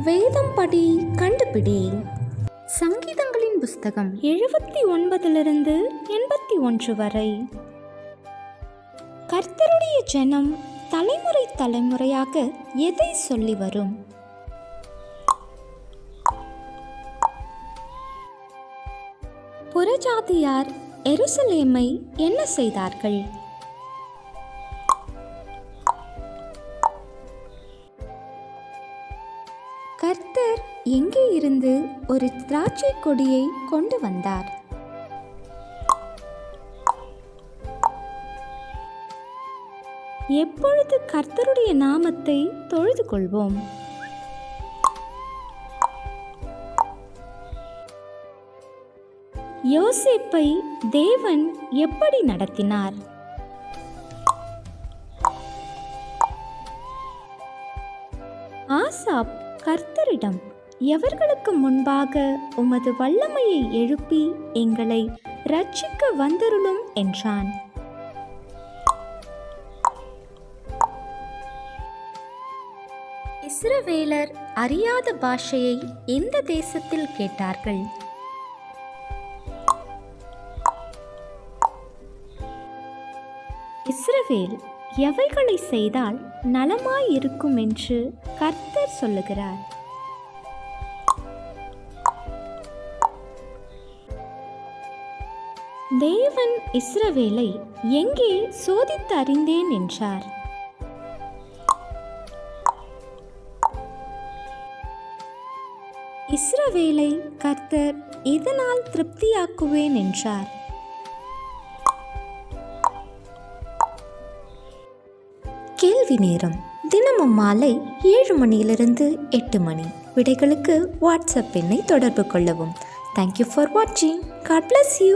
வேதம் படி கண்டுபிடி. சங்கீதங்களின் புஸ்தகம் 79 81 வரை. கர்த்தருடைய ஜனம் தலைமுறை தலைமுறையாக எதை சொல்லி வரும்? புறஜாதியார் எருசலேமை என்ன செய்தார்கள்? கர்த்தர் எங்கே இருந்து ஒரு திராட்சை கொடியை கொண்டு வந்தார்? எப்பொழுது கர்த்தருடைய நாமத்தை தொழுது கொள்வோம்? யோசேப்பை தேவன் எப்படி நடத்தினார்? ஆசாப் கர்த்தரிடம், எவர்களுக்கு முன்பாக உமது வல்லமையை எழுப்பி எங்களை இரட்சிக்க வந்தருளும் என்றான். இஸ்ரவேலர் அறியாத பாஷையை எந்த தேசத்தில் கேட்டார்கள்? இஸ்ரவேல் எவைகளை செய்தால் நலமாயிருக்கும் என்று கர்த்தர் சொல்லுகிறார்? தேவன் இஸ்ரவேலை எங்கே சோதித்து அறிந்தேன் என்றார்? இஸ்ரவேலை கர்த்தர் இதனால் திருப்தியாக்குவேன் என்றார்? கேள்வி நேரம். தினமும் மாலை 7 மணியிலிருந்து 8 மணி. விடைகளுக்கு வாட்ஸ்அப் எண்ணை தொடர்பு கொள்ளவும். தேங்க்யூ ஃபார் வாட்சிங். God bless you.